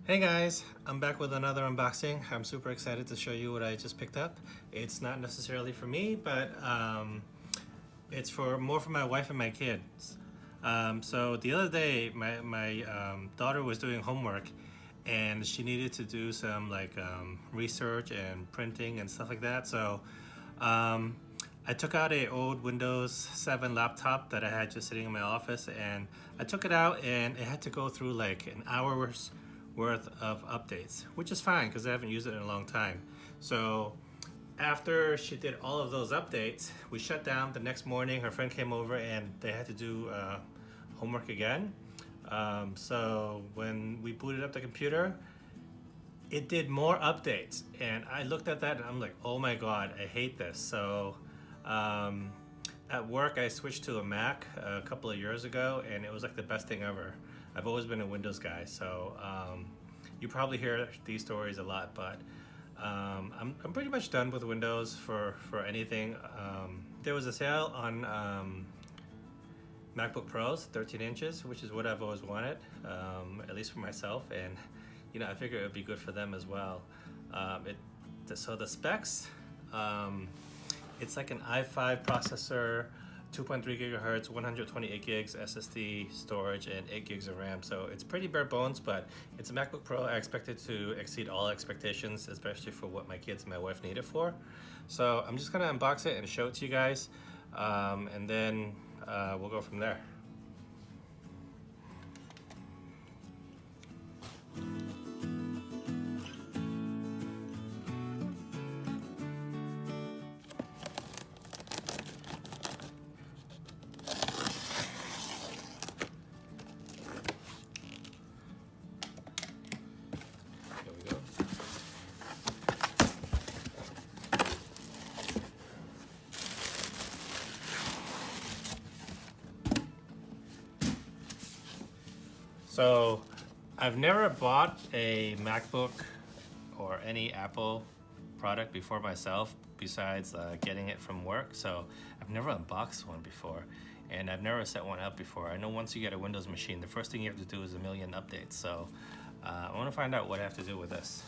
Hey guys, I'm back with another unboxing. I'm super excited to show you what I just picked up. It's not necessarily for me, but it's more for my wife and my kids. So the other day, my daughter was doing homework and she needed to do some research and printing and stuff like that. So I took out a old Windows 7 laptop that I had just sitting in my office, and I took it out and it had to go through like an hour's worth of updates, which is fine because I haven't used it in a long time. So after she did all of those updates, we shut down. The next morning her friend came over and they had to do homework again. So when we booted up the computer, it did more updates, and I looked at that and I'm like, oh my god, I hate this. So at work I switched to a Mac a couple of years ago, and it was like the best thing ever. I've always been a Windows guy, so you probably hear these stories a lot, but I'm pretty much done with Windows for anything. There was a sale on MacBook Pros, 13 inches, which is what I've always wanted, at least for myself, and you know, I figure it would be good for them as well. So the specs, it's like an i5 processor, 2.3 gigahertz, 128 gigs SSD storage, and 8 gigs of RAM. So it's pretty bare bones, but it's a MacBook Pro. I expect it to exceed all expectations, especially for what my kids and my wife need it for. So I'm just gonna unbox it and show it to you guys, and then we'll go from there. So I've never bought a MacBook or any Apple product before myself, besides getting it from work. So I've never unboxed one before, and I've never set one up before. I know once you get a Windows machine, the first thing you have to do is a million updates. So I want to find out what I have to do with this.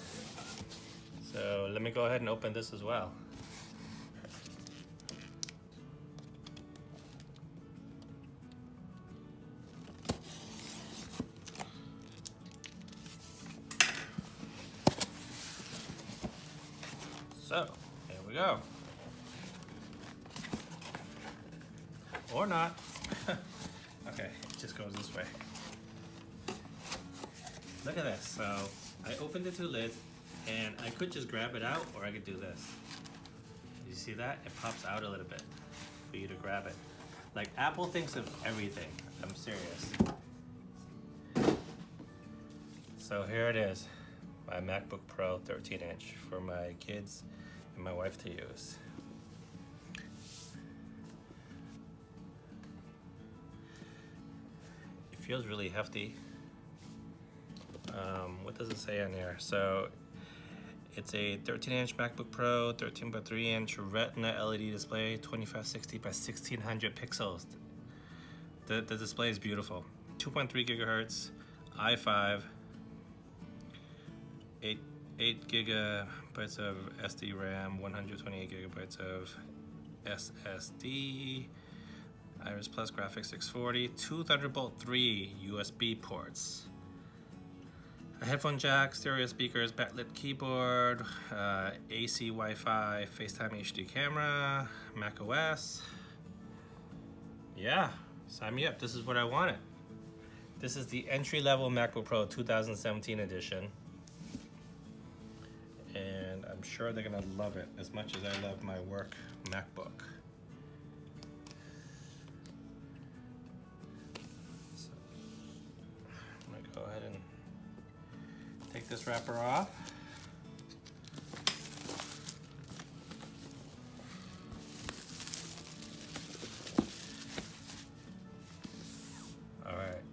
So let me go ahead and open this as well. So, here we go. Or not. Okay, it just goes this way. Look at this. So, I opened the two lids, and I could just grab it out, or I could do this. You see that? It pops out a little bit for you to grab it. Like, Apple thinks of everything. I'm serious. So here it is. My MacBook Pro 13 inch for my kids and my wife to use. It feels really hefty. What does it say on here? So it's a 13 inch MacBook Pro, 13.3 inch Retina LED display, 2560 by 1600 pixels. The display is beautiful. 2.3 gigahertz, i5, 8 gigabytes of SD RAM, 128 gigabytes of SSD, Iris Plus graphics 640, two Thunderbolt 3 USB ports, a headphone jack, stereo speakers, backlit keyboard, AC Wi-Fi, FaceTime HD camera, Mac OS. Yeah, sign me up. This is what I wanted. This is the entry-level MacBook Pro 2017 edition. And I'm sure they're gonna love it as much as I love my work MacBook. So I'm gonna go ahead and take this wrapper off. All right.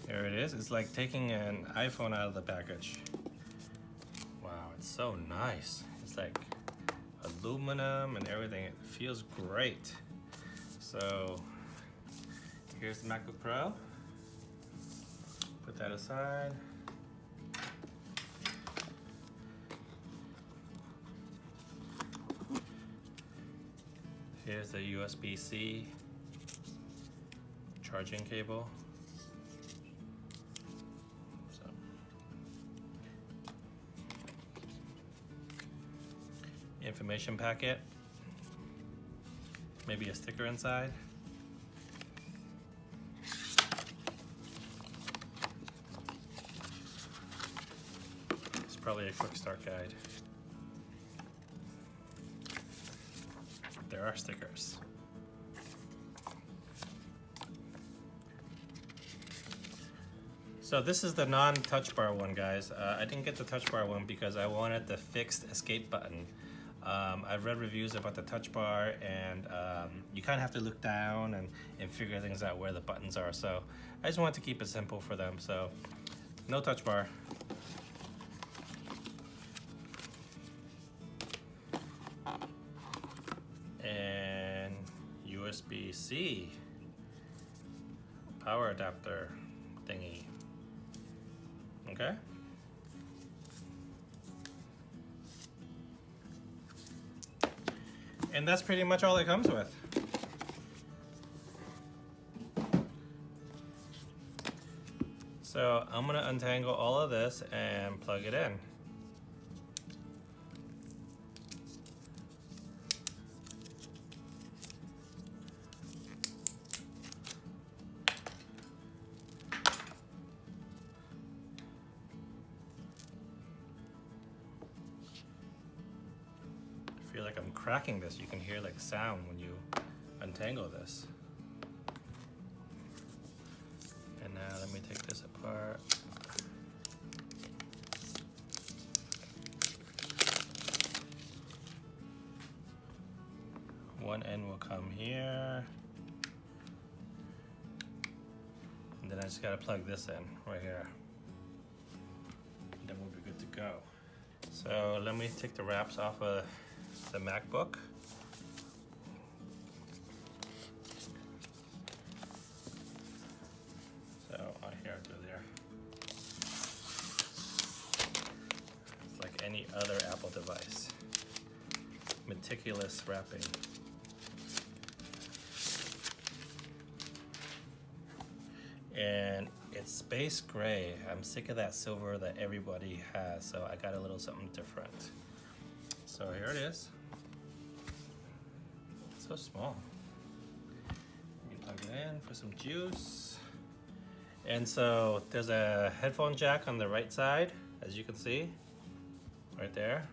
There it is. It's like taking an iPhone out of the package. Wow. so nice. It's like aluminum and everything. It feels great. So here's the MacBook Pro. Put that aside. Here's the USB-C charging cable. So, information packet. Maybe a sticker inside. It's probably a quick start guide. There are stickers. So this is the non-touch bar one, guys. I didn't get the touch bar one because I wanted the fixed escape button. I've read reviews about the touch bar, and you kind of have to look down and figure things out where the buttons are. So I just wanted to keep it simple for them. So no touch bar. And USB-C power adapter thingy. Okay. And that's pretty much all it comes with. So I'm gonna untangle all of this and plug it in. I feel like I'm cracking this. You can hear like sound when you untangle this. And now let me take this apart. One end will come here. And then I just gotta plug this in right here. And then we'll be good to go. So let me take the wraps off of the MacBook. So here through there. It's like any other Apple device. Meticulous wrapping. And it's space gray. I'm sick of that silver that everybody has, so I got a little something different. So here it is. It's so small. You plug it in for some juice. And so there's a headphone jack on the right side, as you can see, right there.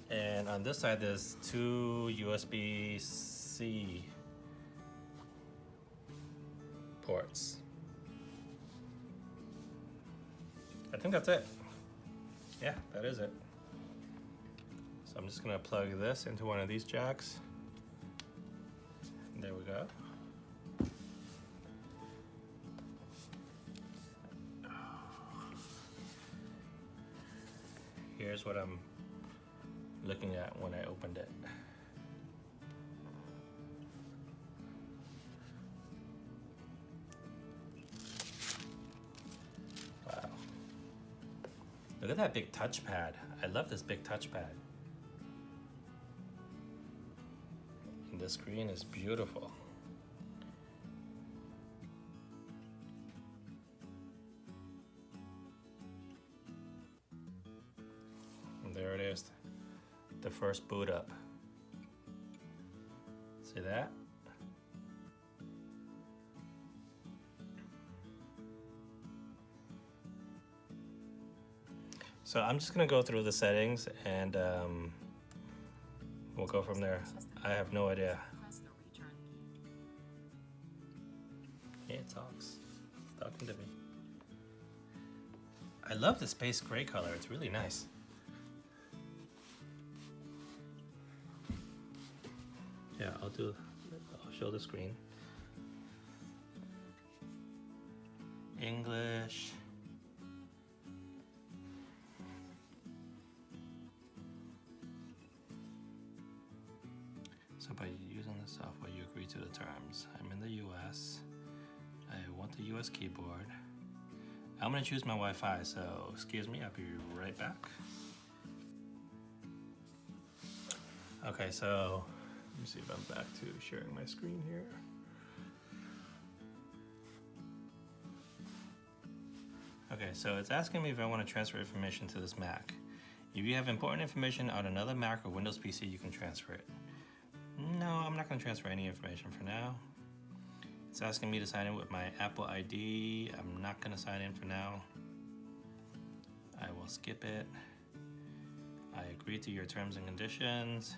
And on this side, there's two USB-C ports. I think that's it. Yeah, that is it. So I'm just gonna plug this into one of these jacks. There we go. Here's what I'm looking at when I opened it. Wow. Look at that big touchpad. I love this big touchpad. And the screen is beautiful. And there it is. The first boot up. See that? So I'm just gonna go through the settings and we'll go from there. I have no idea. Yeah, it talks. It's talking to me. I love the space gray color. It's really nice. Yeah, I'll show the screen. English. So by using the software, you agree to the terms. I'm in the US. I want the US keyboard. I'm gonna choose my Wi-Fi, so excuse me, I'll be right back. Okay, so let me see if I'm back to sharing my screen here. Okay, so it's asking me if I want to transfer information to this Mac. If you have important information on another Mac or Windows PC, you can transfer it. No, I'm not going to transfer any information for now. It's asking me to sign in with my Apple ID. I'm not going to sign in for now. I will skip it. I agree to your terms and conditions.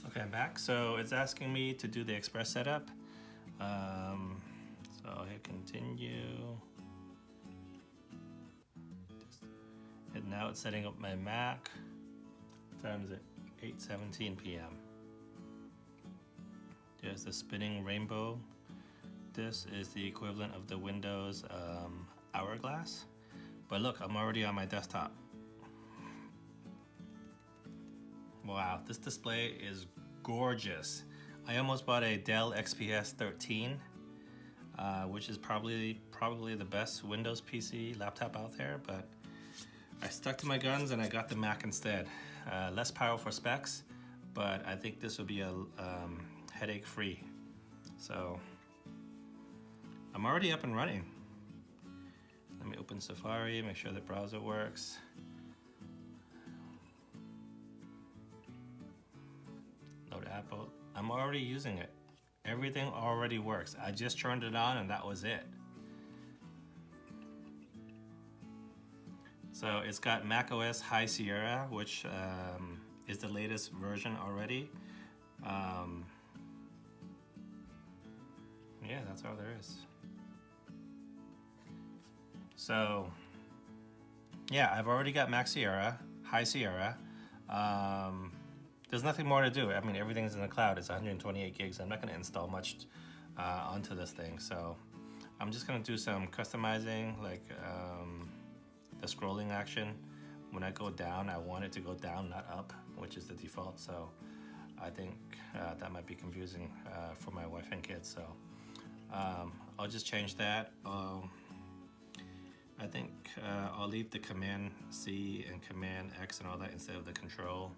Okay, I'm back. So it's asking me to do the express setup. So I'll hit continue. And now it's setting up my Mac. What time is it? 8:17 p.m. There's the spinning rainbow. This is the equivalent of the Windows hourglass. But look, I'm already on my desktop. Wow, this display is gorgeous. I almost bought a Dell XPS 13, which is probably the best Windows PC laptop out there, but I stuck to my guns and I got the Mac instead. Less powerful specs, but I think this will be a headache free. So I'm already up and running. Let me open Safari, make sure the browser works. Load Apple. I'm already using it. Everything already works. I just turned it on and that was it. So it's got macOS High Sierra, which is the latest version already. Yeah, that's all there is. So yeah, I've already got Mac Sierra, High Sierra. There's nothing more to do. I mean, everything's in the cloud. It's 128 gigs. I'm not going to install much onto this thing. So I'm just going to do some customizing, like the scrolling action. When I go down, I want it to go down, not up, which is the default. So I think that might be confusing for my wife and kids. So I'll just change that. I think I'll leave the Command C and Command X and all that instead of the Control.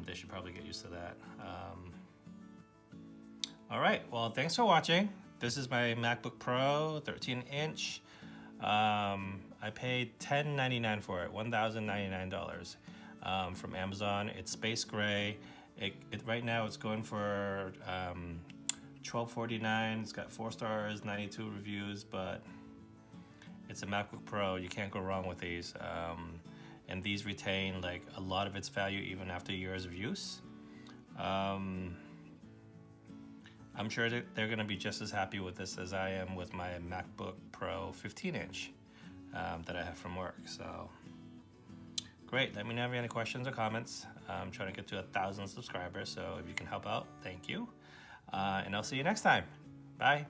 They should probably get used to that. All right, well, thanks for watching. This is my MacBook Pro 13-inch. I paid $10.99 for it, $1,099 from Amazon. It's space gray. Right now it's going for $12.49. It's got 4 stars, 92 reviews, but it's a MacBook Pro. You can't go wrong with these. And these retain like a lot of its value even after years of use. I'm sure that they're gonna be just as happy with this as I am with my MacBook Pro 15-inch that I have from work. So great, let me know if you have any questions or comments. I'm trying to get to 1,000 subscribers, so if you can help out, thank you. And I'll see you next time. Bye.